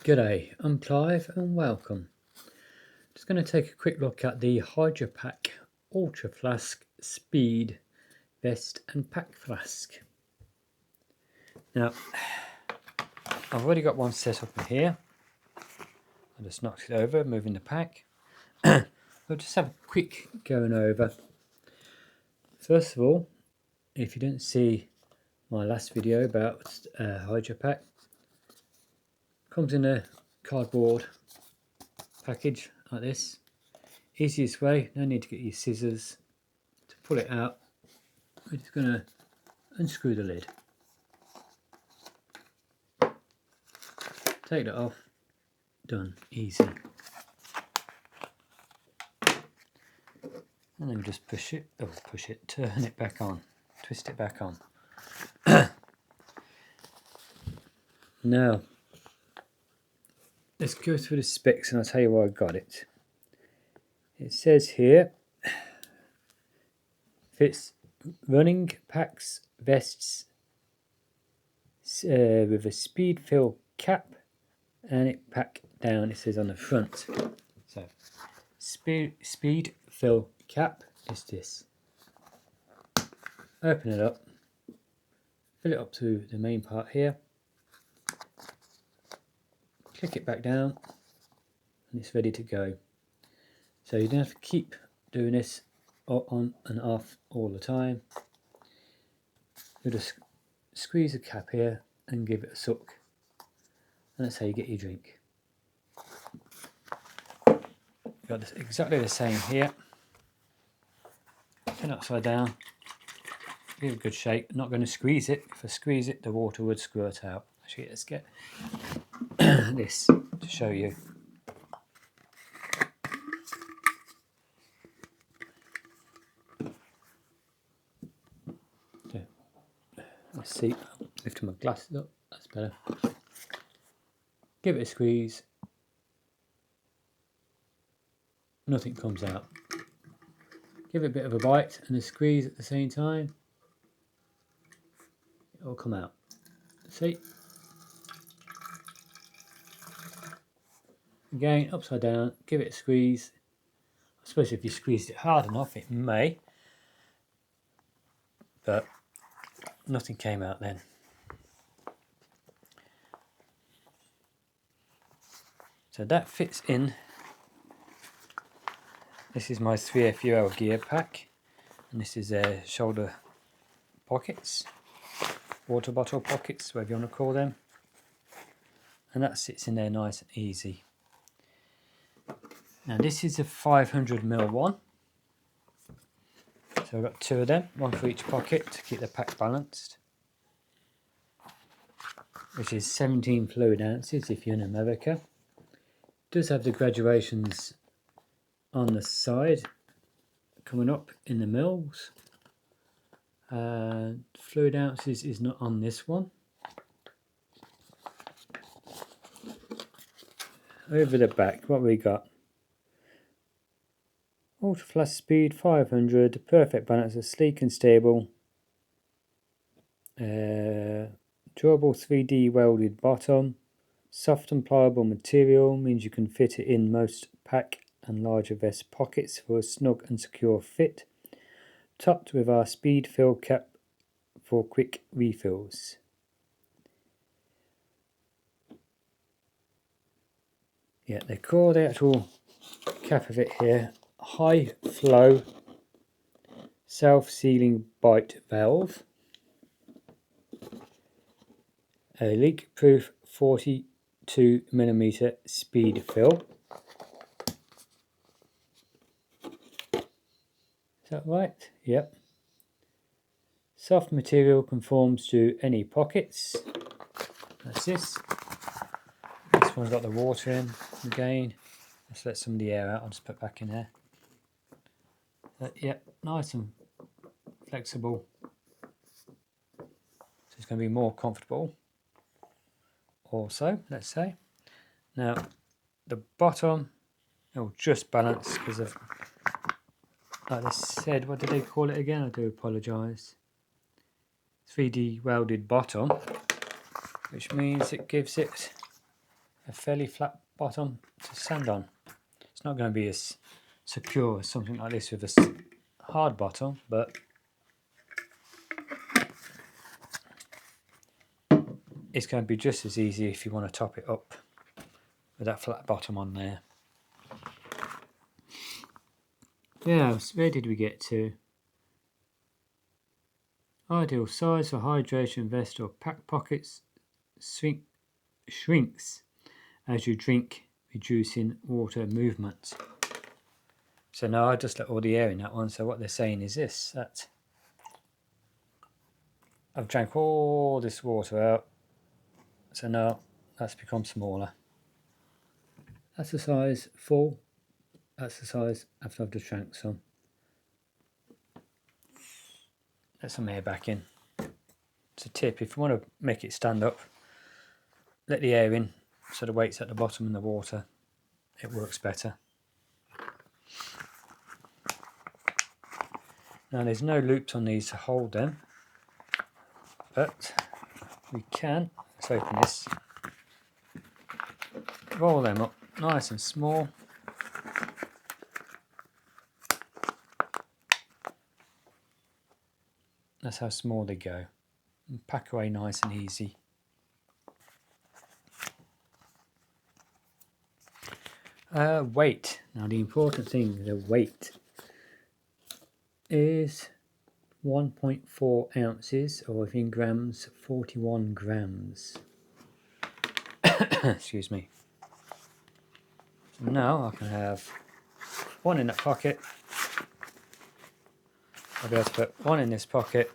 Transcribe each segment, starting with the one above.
G'day, I'm Clive and welcome. Just going to take a quick look at the Hydrapak Ultraflask Speed Vest and Pack Flask. Now, I've already got one set up in here. I just knocked it over, moving the pack. I'll just have a quick going over. First of all, if you didn't see my last video about Hydrapak, comes in a cardboard package like this. Easiest way, no need to get your scissors to pull it out. We're just going to unscrew the lid, take that off, done, easy. And then just turn it back on, twist it back on. Now let's go through the specs and I'll tell you where I got it. It says here, fits running packs, vests with a speed fill cap and it pack down, it says on the front. So speed fill cap is this. Open it up, fill it up to the main part here, click it back down and it's ready to go. So you don't have to keep doing this on and off all the time. You just squeeze the cap here and give it a suck, and that's how you get your drink. You've got this exactly the same here. Turn it upside down, give it a good shake. I'm not going to squeeze it. If I squeeze it, the water would squirt out. Actually, let's get this to show you. Let's see, lifting my glasses up, that's better. Give it a squeeze, nothing comes out. Give it a bit of a bite and a squeeze at the same time, it will come out. See? Again, upside down, give it a squeeze. I suppose if you squeezed it hard enough, it may, but nothing came out then. So that fits in. This is my 3FUL gear pack, and this is shoulder pockets, water bottle pockets, whatever you want to call them, and that sits in there nice and easy. Now this is a 500ml one, so I've got two of them, one for each pocket to keep the pack balanced, which is 17 fluid ounces if you're in America. It does have the graduations on the side coming up in the mils. Fluid ounces is not on this one. Over the back, what we got? Ultraflask speed 500, perfect balance, of sleek and stable. Durable 3D welded bottom, soft and pliable material, means you can fit it in most pack and larger vest pockets for a snug and secure fit. Topped with our speed fill cap for quick refills. Yeah, they call the actual cap of it here high flow self-sealing bite valve, a leak proof 42mm speed fill. Is that right? Yep. Soft material conforms to any pockets. That's this. This one's got the water in again. Let's let some of the air out. I'll just put it back in there. Yep, nice and flexible. So it's going to be more comfortable. Also, let's say. Now, the bottom, it'll just balance because of, like I said, what did they call it again? I do apologise. 3D welded bottom, which means it gives it a fairly flat bottom to stand on. It's not going to be as secure as something like this with a hard bottom, but it's going to be just as easy if you want to top it up with that flat bottom on there. Yeah, where did we get to? Ideal size for hydration vest or pack pockets. Shrinks as you drink, reducing water movement. So now I just let all the air in that one. So what they're saying is this, that I've drank all this water out. So now that's become smaller. That's the size full. That's the size after I've just drank some. Let some air back in. It's a tip, if you want to make it stand up, let the air in so the weight's at the bottom in the water. It works better. Now there's no loops on these to hold them, but we can, let's open this, roll them up nice and small. That's how small they go. And pack away nice and easy. Weight. Now the important thing, the weight is 1.4 ounces, or in grams, 41 grams. Excuse me. So now I can have one in that pocket. I'll be able to put one in this pocket.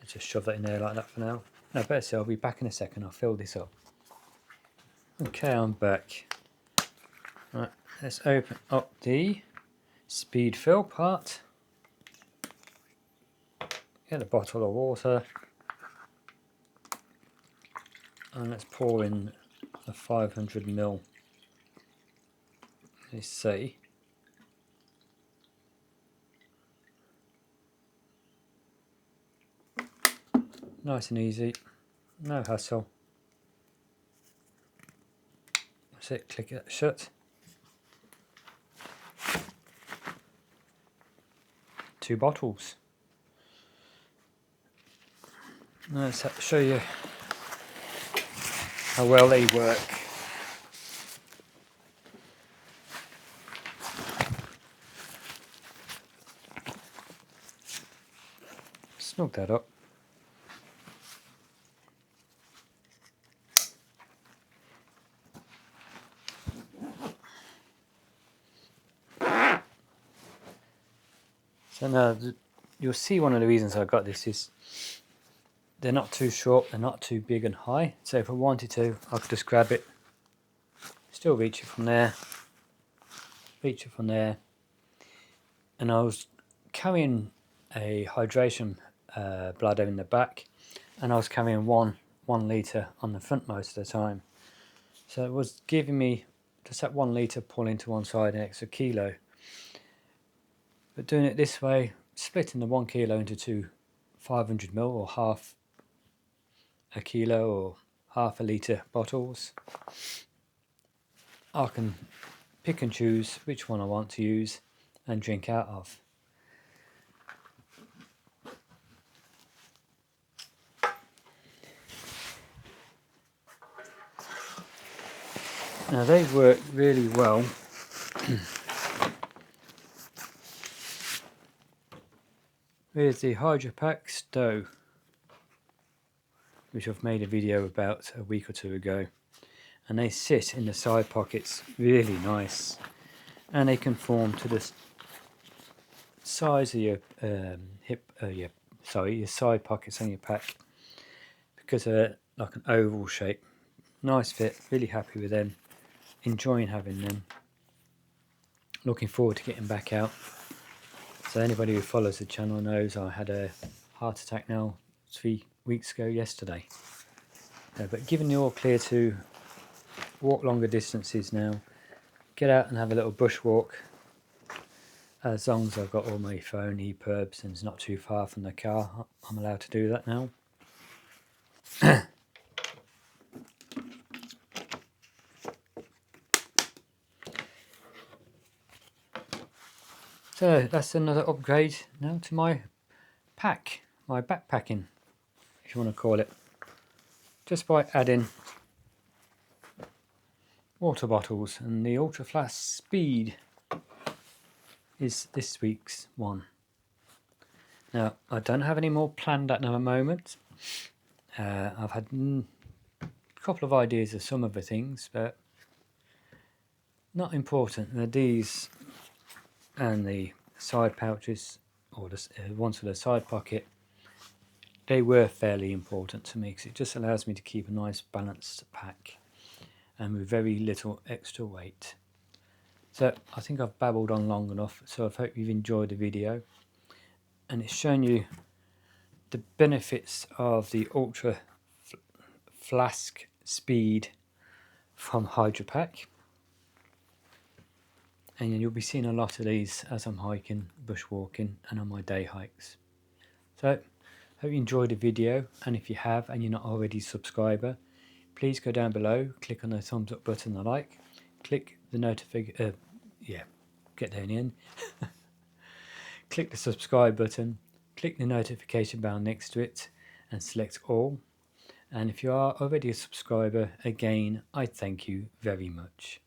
Let's just shove that in there like that for now. No, better still, I'll be back in a second. I'll fill this up. Okay, I'm back. Right, let's open up the speed fill part. Get a bottle of water. And let's pour in the 500 ml. Let's see. Nice and easy, no hassle. That's it, click it shut. 2 bottles. Now let's show you how well they work. Snug that up. So now you'll see one of the reasons I got this is they're not too short, they're not too big and high. So if I wanted to, I could just grab it, still reach it from there, and I was carrying a hydration bladder in the back, and I was carrying one litre on the front most of the time. So it was giving me just that 1 litre pull into one side, an extra kilo. But doing it this way, splitting the 1 kilo into 2 500 ml or half a kilo or half a litre bottles, I can pick and choose which one I want to use and drink out of. Now they work really well. Here's the Hydrapak Stow, which I've made a video about a week or 2 ago, and they sit in the side pockets really nice, and they conform to the size of your your side pockets on your pack, because they're like an oval shape. Nice fit, really happy with them, enjoying having them, looking forward to getting back out. So anybody who follows the channel knows I had a heart attack now 3 weeks ago yesterday. But given the all clear to walk longer distances now, get out and have a little bush walk, as long as I've got all my phone, EPIRBs, and it's not too far from the car, I'm allowed to do that now. So that's another upgrade now to my pack, my backpacking, if you want to call it, just by adding water bottles, and the Ultraflask Speed is this week's one. Now I don't have any more planned at the moment. I've had a couple of ideas of some of the things, but not important. These and the side pouches, or the ones for the side pocket, they were fairly important to me because it just allows me to keep a nice balanced pack and with very little extra weight. So I think I've babbled on long enough, so I hope you've enjoyed the video, and it's shown you the benefits of the Ultraflask Speed from Hydrapak. And you'll be seeing a lot of these as I'm hiking, bushwalking and on my day hikes. So hope you enjoyed the video, and if you have and you're not already a subscriber, please go down below, click on the thumbs up button, the like, click the notification, get there in the end, click the subscribe button, click the notification bell next to it and select all. And if you are already a subscriber, again, I thank you very much.